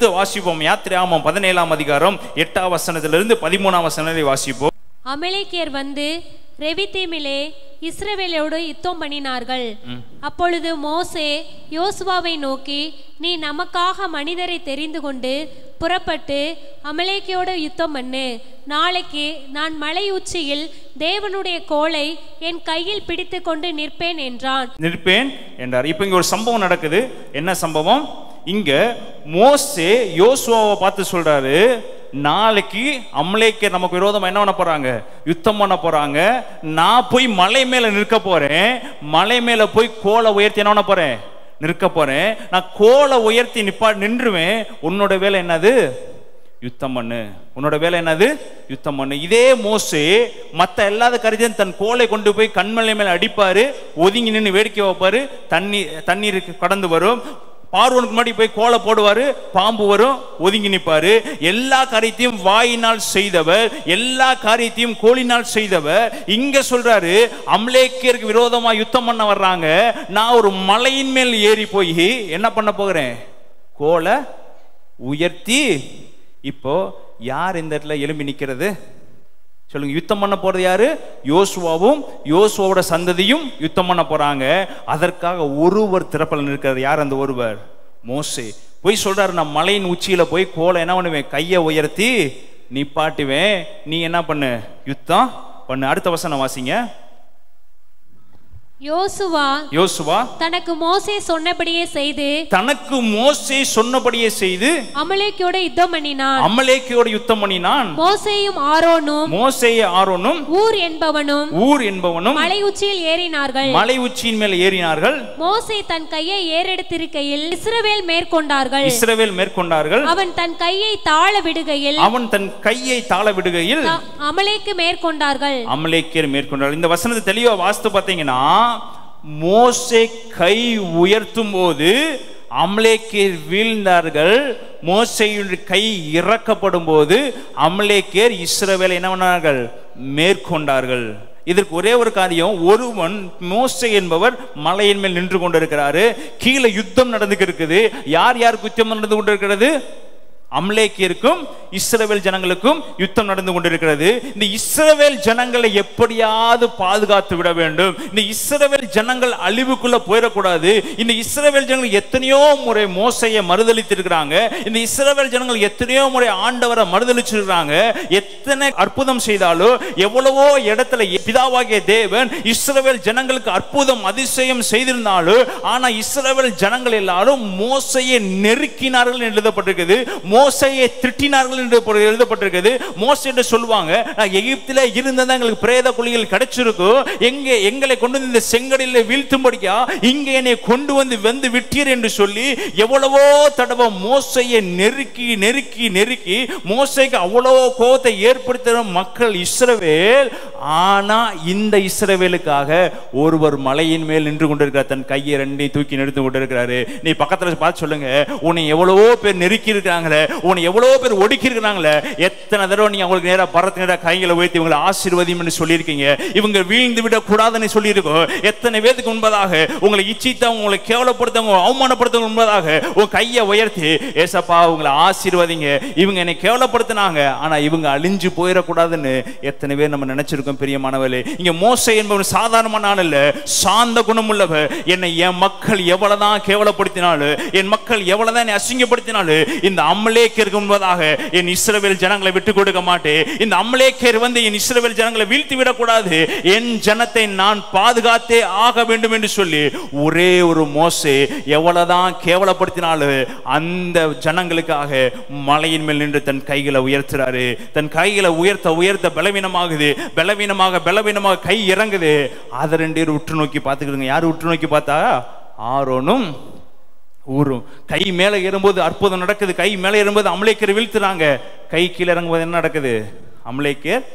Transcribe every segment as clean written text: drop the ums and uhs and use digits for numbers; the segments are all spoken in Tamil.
எடுத்து வாசிப்போம். யாத்திராகமம் 17ஆம் அதிகாரம் 8ஆம் வசனத்திலிருந்து 13ஆம் வசனம் வரை வாசிப்போம். அமலேக்கியர் வந்து ரெவிதீமிலே இஸ்ரவேலோடு யுத்தம் பண்ணினார்கள். அப்பொழுது மோசே யோசுவாவை நோக்கி, நீ நமக்காக மனிதரை தெரிந்து கொண்டு புறப்பட்டு அமலேக்கியோடு யுத்தம் பண்ணு. நாளைக்கு நான் மலை உச்சியில் தேவனுடைய கோலை என் கையில் பிடித்து கொண்டு நிற்பேன் என்றார். இப்ப இங்க ஒரு சம்பவம் நடக்குது. என்ன சம்பவம்? இங்க மோசே யோசுவாவை பார்த்து சொல்றாரு, நாளைக்கு அமலேக்கியர் நமக்கு விரோதமா என்ன பண்ண போறாங்க? யுத்தம் பண்ண போறாங்க. நான் போய் மலை மேல நிற்க போறேன். மலை மேல போய் கோலை உயர்த்தி என்ன பண்ண போறேன்? நிற்க போறேன். நான் கோலை உயர்த்தி நின்றுவேன். உன்னோட வேலை என்னது? யுத்தம் பண்ணு. உன்னோட வேலை என்னது? யுத்தம் பண்ணு. இதே மோசே மத்த எல்லாத கருதியும் தன் கோலை கொண்டு போய் கண்மலை மேல அடிப்பாரு, ஒதுங்கி நின்று வேடிக்கை வைப்பாரு, தண்ணீருக்கு கடந்து வரும். பார்வோனுக்கு முன்னாடி போய் கோலை போடுவாரு, பாம்பு வரும், ஒதுங்கி நிற்பாரு. எல்லா காரியத்தையும் வாயினால் செய்தவர், எல்லா காரியத்தையும் கோலினால் செய்தவர். இங்க சொல்றாரு, அமலேக்கியருக்கு விரோதமா யுத்தம் பண்ண வர்றாங்க, நான் ஒரு மலையின் மேல் ஏறி போய் என்ன பண்ண போகிறேன்? கோலை உயர்த்தி. இப்போ யார் இந்த இடத்துல எழும்பி நிக்கிறது? சொல்லுங்க. யுத்தம் பண்ண போறது யாரு? யோசுவாவும் யோசுவாவோட சந்ததியும் யுத்தம் பண்ண போறாங்க. அதற்காக ஒருவர் திறப்பல இருக்கிறது. யார் அந்த ஒருவர்? மோசே. போய் சொல்றாரு, நான் மலையின் உச்சியில போய் கோலை என்ன பண்ணுவேன்? கையை உயர்த்தி நிப்பாட்டுவேன். நீ என்ன பண்ணு? யுத்தம் பண்ணு. அடுத்த வசனம் வாசிங்க. யோசுவா தனக்கு மோசே சொன்னபடியே செய்து அமலேக்கியோடு யுத்தம் பண்ணினான். மோசேயும் ஆரோனும் ஊர் என்பவனும் மலை உச்சியில் ஏறினார்கள். மலையின் மேல் ஏறினார்கள். மோசே தன் கையை ஏறெடுத்திருக்கையில் இஸ்ரவேல் மேற்கொண்டார்கள். அவன் தன் கையை தாழ விடுகையில் அமலேக்கியர் மேற்கொண்டார்கள். இந்த வசனத்தை தெளிவா வாசித்து பார்த்தீங்கன்னா, மோசே கை உயர்த்தும் போது அமலேக்கியர் வீழ்ந்தார்கள். மோசேயுடைய கை இறக்கப்படும் போது அமலேக்கியர் இஸ்ரவேலை என்ன பண்ணார்கள்? மேற்கொண்டார்கள். இதற்கு ஒரே ஒரு காரியம், ஒருவன் மோசே என்பவர் மலையின் மேல் நின்று கொண்டிருக்கிறாரு. கீழே யுத்தம் நடந்துக்கு இருக்குது. யார் யாருக்கு யுத்தம் நடந்து கொண்டிருக்கிறது? அமலேக்கியருக்கும் இஸ்ரவேல் ஜனங்களுக்கும் யுத்தம் நடந்து கொண்டிருக்கிறது. இந்த இஸ்ரவேல் ஜனங்களை எப்படியாவது பாதுகாத்து விட வேண்டும். இந்த இஸ்ரவேல் ஜனங்கள் அழிவுக்குள்ள போயிடக்கூடாது. இந்த இஸ்ரவேல் ஜனங்கள் எத்தனையோ முறை மோசையை மறுதலித்திருக்கிறாங்க. இந்த இஸ்ரவேல் ஜனங்கள் எத்தனையோ முறை ஆண்டவரை மறுதலிச்சிருக்கிறாங்க. எத்தனை அற்புதம் செய்தாலும், எவ்வளவோ இடத்துல பிதாவாகிய தேவன் இஸ்ரவேல் ஜனங்களுக்கு அற்புதம் அதிசயம் செய்திருந்தாலும், ஆனா இஸ்ரவேல் ஜனங்கள் எல்லாரும் மோசையை நெருக்கினார்கள் எழுதப்பட்டிருக்கிறது. மோசையை திட்டினார்கள் என்று எழுதப்பட்டிருக்கிறது. மோசே என்று சொல்லுவாங்க, எகிப்தில இருந்ததா எங்களுக்கு பிரேத குழிகள் கிடைச்சிருக்கும், எங்களை கொண்டு வந்து இந்த செங்கடலில் வீழ்த்தும்படியா இங்கே என்னை கொண்டு வந்து விட்டீர் என்று சொல்லி எவ்வளவோ தடவை மோசையை நெருக்கி நெருக்கி நெருக்கி மோசைக்கு அவ்வளவோ கோபத்தை ஏற்படுத்துகிற மக்கள் இஸ்ரவேல். ஆனா இந்த இஸ்ரவேலுக்காக ஒருவர் மலையின் மேல் நின்று கொண்டிருக்கிறார். தன் கையை ரெண்டையும் தூக்கி நிறுத்தி கொண்டிருக்கிறாரு. நீ பக்கத்துல பார்த்து சொல்லுங்க, உன்னை எவ்வளவோ பேர் நெருக்கி இருக்கிறாங்களே, உன்னை எவ்வளவோ பேர் ஒடுக்கி இருக்கிறாங்களே, எத்தனை தடவை நீங்க அவங்களுக்கு நேரா பரத்து நேரா கைகளை உயர்த்தி இவங்களை ஆசீர்வதியும் என்று சொல்லியிருக்கீங்க. இவங்க வீழ்ந்து விட கூடாதுன்னு சொல்லியிருக்கோம். எத்தனை பேருக்கு முன்பதாக உங்களை இச்சித்தவங்க, உங்களை கேவலப்படுத்தவங்க, அவமானப்படுத்தவங்க முன்பதாக உங்க கையை உயர்த்தி, ஏசப்பா உங்களை ஆசீர்வதிங்க, இவங்க என்னை கேவலப்படுத்தினாங்க, ஆனா இவங்க அழிஞ்சு போயிடக்கூடாதுன்னு எத்தனை பேர் நம்ம நினைச்சிருக்கோம். பிரியமானவர்களே, இங்க மோசே என்பவன் சாதாரணமான ஆள் இல்ல, சாந்த குணம் உள்ளவர். என்னை என் மக்கள் எவ்வளவுதான் கேவலப்படுத்தினாலும், என் மக்கள் எவ்வளவுதான் அசிங்கப்படுத்தினாலும், இந்த அமலேக்கியருக்கு முன்பதாக என் இஸ்ரவேல் ஜனங்களை விட்டு கொடுக்க மாட்டேன். இந்த அமலேக்கியர் வந்து என் இஸ்ரவேல் ஜனங்களை வீழ்த்தி விடக்கூடாது, என் ஜனத்தை நான் பாதுகாத்தே ஆக வேண்டும் என்று சொல்லி ஒரே ஒரு மோசே எவ்வளவுதான் கேவலப்படுத்தினாலும் அந்த ஜனங்களுக்காக மலையின் மேல் நின்று தன் கைகளை உயர்த்துறாரு. தன் கைகளை உயர்த்த பலவீனமாகுது, பலவீனமாக கை இறங்குது. அதை ரெண்டு பேரும் உற்று நோக்கி பார்த்துக்கிடுங்க. யாரு உற்று நோக்கி பார்த்தா? ஆரோனும் ஊரும். கை மேலே ஏறும்போது அற்புதம் நடக்குது. கை மேலே ஏறும்போது அமலேக்கியர் வீழ்த்துறாங்க. கை கீழே இறங்கும்போது என்ன நடக்குது? அமலேக்கியர்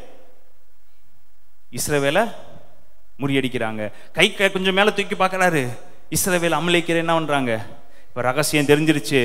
இஸ்ரவேலை முறியடிக்கிறாங்க. கை கொஞ்சம் மேலே தூக்கி பார்க்கறாரு. இஸ்ரவேல் அமலேக்கியர் என்ன பண்றாங்க? இப்ப ரகசியம் தெரிஞ்சிருச்சு.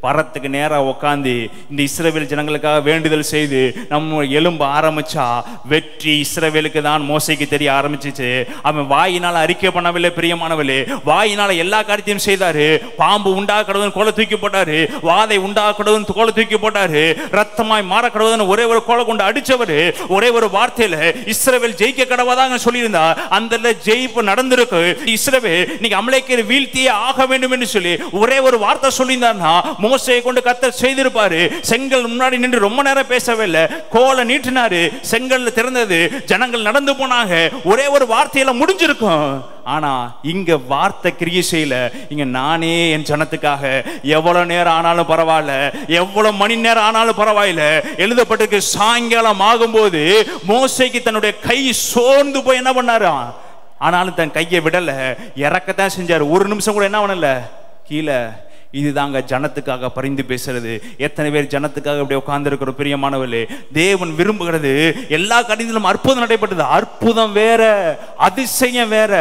பரத்துக்கு நேரா உட்காந்து இந்த இஸ்ரவேல் ஜனங்களுக்காக வேண்டுதல் செய்து நம்ம எலும்ப ஆரம்பிச்சா வெற்றி இஸ்ரவேலுக்கு தான் மோசைக்கு தெரிய ஆரம்பிச்சிச்சு. அவன் வாயினால அறிக்கை பண்ணவில்லை பிரியமானவர்களே, வாயினால எல்லா காரியத்தையும் செய்தாரு. பாம்பு உண்டா கடவுள் கோலை தூக்கி போட்டாரு, வாதை உண்டா கடவுள் கோலை தூக்கி போட்டாரு, ரத்தமாய் மாற கடவுள் ஒரே ஒரு கோலை கொண்டு அடிச்சவரு. ஒரே ஒரு வார்த்தையில இஸ்ரவேல் ஜெயிக்க கடவாதாங்க சொல்லியிருந்தா அந்த ஜெயிப்பு நடந்திருக்கு. இஸ்ரவேல் இன்னைக்கு அமலேக்கியரை வீழ்த்தியே ஆக வேண்டும் என்று சொல்லி ஒரே ஒரு வார்த்தை சொல்லியிருந்தார்னா மோசையை கொண்டு கர்த்தர் செய்திருப்பாரு. செங்கல் முன்னாடி நின்று ரொம்ப நேரம் பேசவே இல்லை, கோலை நீட்டினாரு, செங்கல்ல திறந்தது, ஜனங்கள் நடந்து போனாங்க. ஒரே ஒரு வார்த்தையில முடிஞ்சிருக்கும். ஆனா இங்க வார்த்தை கிரியை செய்யல. இங்க நானே என் ஜனத்துக்காக எவ்வளவு நேரம் ஆனாலும் பரவாயில்ல, எவ்வளவு மணி நேரம் ஆனாலும் பரவாயில்ல, எழுதப்பட்டிருக்கு சாயங்காலம் ஆகும்போது மோசைக்கு தன்னுடைய கை சோர்ந்து போய் என்ன பண்ணாரா, ஆனாலும் தன் கையை விடல, இறக்கத்தான் செஞ்சாரு. ஒரு நிமிஷம் கூட என்ன பண்ணல கீழே. இதுதாங்க ஜனத்துக்காக பரிந்து பேசுறது. எத்தனை பேர் ஜனத்துக்காக இப்படி உட்கார்ந்து இருக்கிற பிரியமானவர்களே, தேவன் விரும்புகிறது எல்லா காரியத்திலும் அற்புதம் நடைபெற்றது. அற்புதம் வேற, அதிசயம் வேற.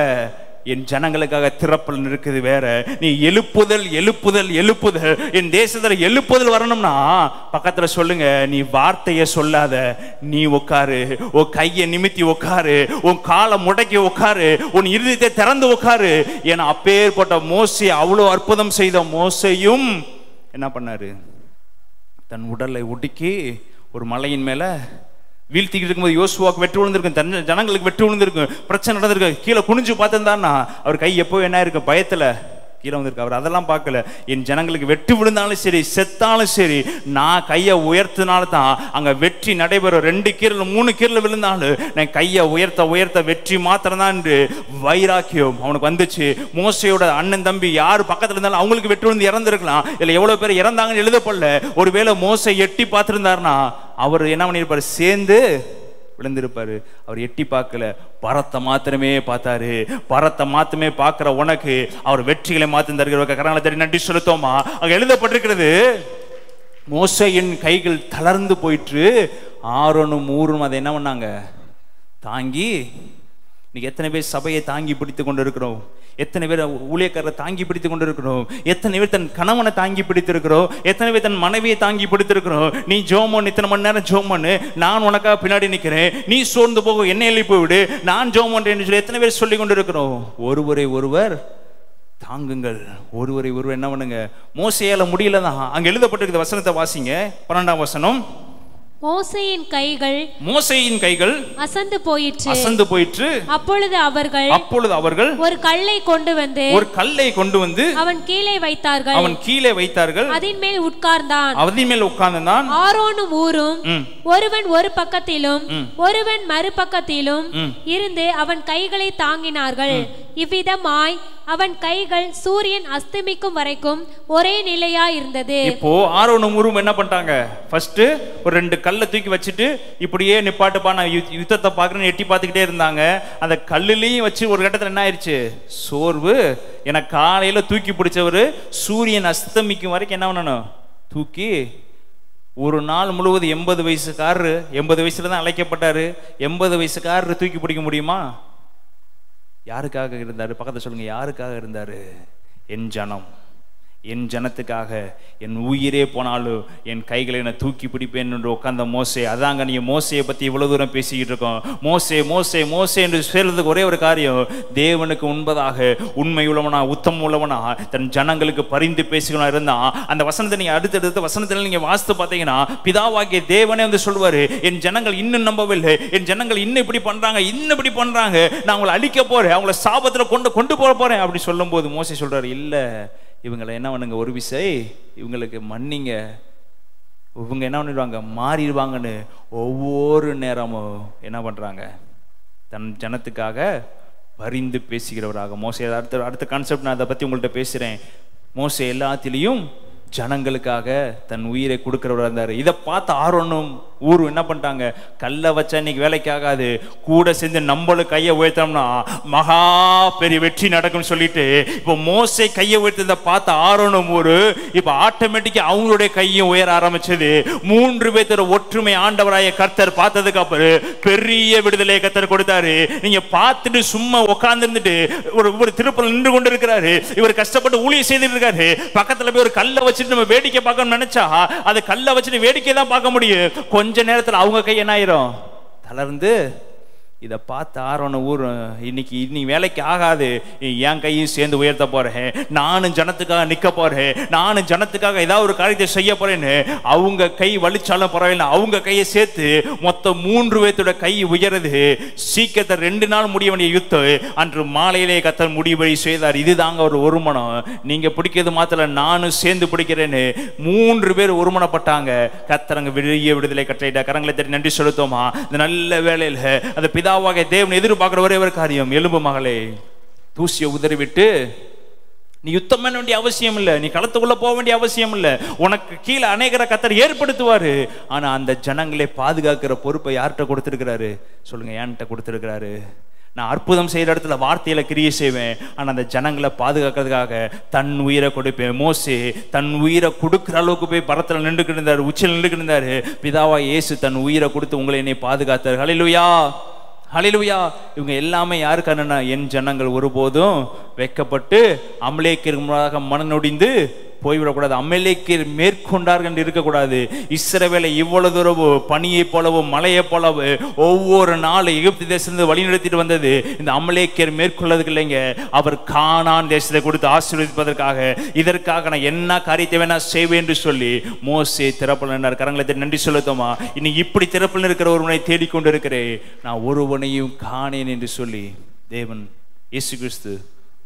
என் ஜனங்களுக்காக திறப்பல் இருக்குது வேற. நீ எழுப்புதல் எழுப்புதல் எழுப்புதல், என் தேசத்துல எழுப்புதல் வரணும்னா பக்கத்துல சொல்லுங்க, நீ வார்த்தைய சொல்லாத, நீ உட்காரு, உன் கையை நிமித்தி உட்காரு, உன் காலை முடக்கி உட்காரு, உன் இருதயத்தை திறந்து உட்காரு. ஏன்னா அப்பேற்பட்ட மோசே, அவ்வளவு அற்புதம் செய்த மோசேயும் என்ன பண்ணாரு, தன் உடலை ஒடுக்கி ஒரு மலையின் மேல வீழ்த்திக்கிட்டு இருக்கும்போது யோசுவாக்கு வெற்றி விழுந்திருக்கும், ஜனங்களுக்கு வெற்றி விழுந்திருக்கும், பிரச்சனை நடந்திருக்கு. கீழே குனிஞ்சு பார்த்திருந்தாருன்னா அவர் கை எப்போ என்ன இருக்கு, பயத்துல கீழே வந்திருக்கு. அவர் அதெல்லாம் பார்க்கல. என் ஜனங்களுக்கு வெற்றி விழுந்தாலும் சரி, செத்தாலும் சரி, நான் கையை உயர்த்தினால தான் அங்க வெற்றி நடைபெறும். 2 கீரல் 3 கீரல் விழுந்தாலும் நான் கையை உயர்த்த உயர்த்த வெற்றி மாத்திரம் தான் என்று வைராக்கியம் அவனுக்கு வந்துச்சு. மோசையோட அண்ணன் தம்பி யார் பக்கத்துல இருந்தாலும் அவங்களுக்கு வெற்றி விழுந்து இறந்துருக்கலாம். இல்ல எவ்வளவு பேர் இறந்தாங்கன்னு எழுதப்படல. ஒருவேளை மோசை எட்டி பார்த்திருந்தாருன்னா அவர் என்ன பண்ணிருப்பாரு, சேர்ந்து விழுந்திருப்பாரு. அவர் எட்டி பார்க்கல, பரத்தை மாத்திரமே பார்த்தாரு. பரத்தை மாத்திரமே பார்க்கிற உனக்கு அவர் வெற்றிகளை மாத்தி தருகிற கரங்களை தட்டி நன்றி செலுத்தோமா. அங்க எழுதப்பட்டிருக்கிறது, மோசையின் கைகள் தளர்ந்து போயிற்று, ஆரோனும் ஊரும் அதை என்ன பண்ணாங்க, தாங்கி. இன்னைக்கு எத்தனை பேர் சபையை தாங்கி பிடித்து கொண்டு இருக்கிறோம், எத்தனை பேர் ஊழியக்காரரை தாங்கி பிடித்து கொண்டு இருக்கிறோம், எத்தனை பேர் தன் கணவனை தாங்கி பிடித்திருக்கிறோம், எத்தனை பேர் தன் மனைவியை தாங்கி பிடித்திருக்கிறோம். நீ ஜோமன், இத்தனை மணி நேரம் ஜோமன்னு, நான் உனக்காக பின்னாடி நிற்கிறேன், நீ சோர்ந்து போக என்னை எழுப்பி விடு, நான் ஜோமன் என்று சொல்லி எத்தனை பேர் சொல்லி கொண்டு இருக்கிறோம். ஒருவரை ஒருவர் தாங்குங்கள், ஒருவரை ஒருவர் என்ன பண்ணுங்க. மோசையால முடியல தான். அங்க எழுதப்பட்டிருக்கிற வசனத்தை வாசிங்க, 12ஆம் வசனம். மோசேயின் கைகள் அசந்து போயிற்று. அப்பொழுது அவர்கள் ஒரு கல்லை கொண்டு வந்து அவன் கீழே வைத்தார்கள். அதின் மேல் உட்கார்ந்தான். ஆரோனும் ஊரும் ஒருவன் ஒரு பக்கத்திலும் ஒருவன் மறுபக்கத்திலும் இருந்து அவன் கைகளை தாங்கினார்கள். இவ்விதமாய் அவன் கைகள் சூரியன் அஸ்தமிக்கும் வரைக்கும் ஒரே நிலையா இருந்தது. இப்போ ஆரோனும் ஊரும் என்ன பண்ணிட்டாங்க, ஃபர்ஸ்ட் ஒரு 2 கல்லை தூக்கி வச்சுட்டு இப்படியே நிப்பாட்டுப்பா நான் யுத்தத்தை பார்க்கறேன்னு எட்டி பார்த்துக்கிட்டே இருந்தாங்க. அந்த கல்லுலையும் வச்சு ஒரு கட்டத்தில் என்ன ஆயிடுச்சு, சோர்வு. ஏன்னா காலையில தூக்கி பிடிச்சவரு சூரியன் அஸ்தமிக்கும் வரைக்கும் என்ன பண்ணணும், தூக்கி. ஒரு நாள் முழுவதும் 80 வயசுக்காரரு, 80 வயசுல தான் அழைக்கப்பட்டாரு, 80 வயசுக்காரரு தூக்கி பிடிக்க முடியுமா? யாருக்காக இருந்தாரு, பக்கத்துல சொல்லுங்க, யாருக்காக இருந்தாரு? என் ஜனம், என் ஜனத்துக்காக என் உயிரே போனாலும் என் கைகளை நான் தூக்கி பிடிப்பேன் என்று உட்கார்ந்த மோசே. அதாங்க நீங்க மோசையை பத்தி இவ்வளவு தூரம் பேசிக்கிட்டு இருக்கோம். மோசே மோசே மோசே என்று சொல்றதுக்கு ஒரே ஒரு காரியம், தேவனுக்கு உண்பதாக உண்மை உள்ளவனா உத்தமம் உள்ளவனா தன் ஜனங்களுக்கு பரிந்து பேசுகிறவனா இருந்தா. அந்த வசனத்தை நீங்க அடுத்தடுத்த வசனத்துல நீங்க வாசித்து பார்த்தீங்கன்னா பிதாவாகிய தேவனே வந்து சொல்வாரு, என் ஜனங்கள் இன்னும் நம்பவில்லை, என் ஜனங்கள் இன்னும் இப்படி பண்றாங்க, இன்னும் இப்படி பண்றாங்க, நான் அவங்களை அழிக்க போறேன், அவங்களை சாபத்துல கொண்டு போக போறேன் அப்படி சொல்லும் போது மோசே சொல்றாரு, இல்ல இவங்களை என்ன பண்ணுங்க, ஒரு விசை இவங்களுக்கு மன்னிங்க, இவங்க என்ன பண்ணிடுவாங்க, மாறிடுவாங்கன்னு ஒவ்வொரு நேரமும் என்ன பண்றாங்க, தன் ஜனத்துக்காக பரிந்து பேசுகிறவராக மோசே. அடுத்த கான்செப்ட் நான் அதை பத்தி உங்கள்கிட்ட பேசுறேன். மோசே எல்லாத்திலையும் ஜனங்களுக்காக தன் உயிரை கொடுக்கிறவராக இருந்தாரு. இதை பார்த்து ஆரோனும் ஊரும் என்ன பண்ணிட்டாங்க, கல்லை வச்சா இன்னைக்கு வேலைக்கு ஆகாது, கூட சேர்ந்து நம்மளும் கையை உயர்த்தோம்னா மகா பெரிய வெற்றி நடக்கும்னு சொல்லிட்டு இப்போ மோசே கையை உயர்த்ததை பார்த்து ஆரோனும் ஊரு இப்போ ஆட்டோமேட்டிக்கா அவங்களுடைய கையும் உயர ஆரம்பிச்சது. 3 பேர் ஒற்றுமை ஆண்டவராய கர்த்தர் பார்த்ததுக்கு அப்புறம் பெரிய விடுதலை கர்த்தர் கொடுத்தாரு. நீங்க பார்த்துட்டு சும்மா உட்கார்ந்து இருந்துட்டு ஒரு திருப்பல் நின்று கொண்டு இருக்கிறாரு, இவர் கஷ்டப்பட்டு ஊழியம் செய்துட்டு இருக்காரு, பக்கத்துல போய் ஒரு கல்லை வச்சு வச்சுட்டு நம்ம வேடிக்கை பார்க்கணும்னு நினைச்சா அது கல்லை வச்சுட்டு வேடிக்கை தான் பார்க்க முடியும். கொஞ்ச நேரத்தில் அவங்க கை என்ன ஆயிரும், தளர்ந்து. இதை பார்த்து ஆரோன ஊர் இன்னைக்கு வேலைக்கு ஆகாது, என் கையும் சேர்ந்து உயர்த்த போறேன், நானும் ஜனத்துக்காக நிற்க போறேன், நானும் ஜனத்துக்காக ஏதாவது ஒரு காரியத்தை செய்ய போறேன்னு அவங்க கை வலிச்சாலும் பரவாயில்ல, அவங்க கையை சேர்த்து மொத்தம் 3 பேர்த்தோட கை உயருது. சீக்கிரத்தை 2 நாள் முடிய வேண்டிய யுத்தம் அன்று மாலையிலே கர்த்தர் முடிவழி செய்தார். இதுதாங்க ஒரு ஒருமனம். நீங்க பிடிக்கிறது மாத்திரம் நானும் சேர்ந்து பிடிக்கிறேன்னு 3 பேர் ஒருமனப்பட்டாங்க. கர்த்தர் அங்க வெளிய விடுதலை கட்டளையிட்டார். கரங்களை தட்டி நன்றி செலுத்தோமா? இந்த நல்ல வேளையில அந்த பிதாவாகிய தேவன் எதிர்பார்க்கிற ஒரே ஒரு காரியம், எலும்பு மகளே, தூசியை உதறிவிட்டு நீ யுத்தம் பண்ண வேண்டிய அவசியம் இல்லை, நீ களத்துக்குள்ள போக வேண்டிய அவசியம் இல்லை. உனக்கு கீழே அநேகரை கர்த்தர் ஏற்படுத்துவாரு. ஆனா அந்த ஜனங்களை பாதுகாக்கிற பொறுப்பை யார்கிட்ட கொடுத்திருக்கிறாரு சொல்லுங்க? என்கிட்ட கொடுத்திருக்கிறாரு. நான் அற்புதம் செய்யற இடத்துல வார்த்தையில கிரியை செய்வேன், ஆனா அந்த ஜனங்களை பாதுகாக்கிறதுக்காக தன் உயிரை கொடுப்பேன். மோசே தன் உயிரை கொடுக்கிற அளவுக்கு போய் பரத்துல நின்றுக்கிட்டு இருந்தாரு, உச்சியில் நின்றுக்கிட்டு இருந்தாரு. பிதாவா இயேசு தன் உயிரை கொடுத்து உங்களை என்னை பாதுகாத்தார். ஹல்லேலூயா, ஹல்லேலூயா. இவங்க எல்லாமே யாருக்கான? என் ஜனங்கள் ஒருபோதும் வெட்கப்பட்டு அமலேக்கிற்கு முன்பாக மனநொடிந்து போய்விடக்கூடாது. அமலேக்கியர் மேற்கொண்டார்கள் என்று இருக்கக்கூடாது. இஸ்ரவேலை இவ்வளவு தூரம் பனியை போலவும் மலையை போலவு ஒவ்வொரு நாள் எகிப்து தேசத்திலிருந்து வழி நடத்திட்டு வந்தது இந்த அமலேக்கியர் மேற்கொள்ளதுக்கு இல்லைங்க. அவர் கானான் தேசத்தை கொடுத்து ஆசீர்வதிப்பதற்காக, இதற்காக நான் என்ன காரியத்தை வேணா செய்வேன் என்று சொல்லி மோசே திறப்பல் நின்றார். கரங்களை நன்றி செலுத்தோமா? இன்னைக்கு இப்படி திறப்பல் இருக்கிற ஒருவனை தேடிக்கொண்டு இருக்கிறேன், நான் ஒருவனையும் காணேன் என்று சொல்லி தேவன் இயேசு கிறிஸ்து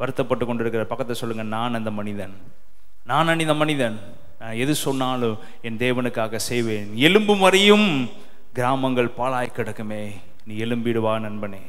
வருத்தப்பட்டு கொண்டிருக்கிற. பக்கத்தை சொல்லுங்க, நான் அந்த மனிதன், நான் இந்த மனிதன், நான் எது சொன்னாலும் என் தேவனுக்காக செய்வேன். எலும்பும் வரையும் கிராமங்கள் பாழாய் கிடக்குமே, நீ எலும்பிடுவா நண்பனே.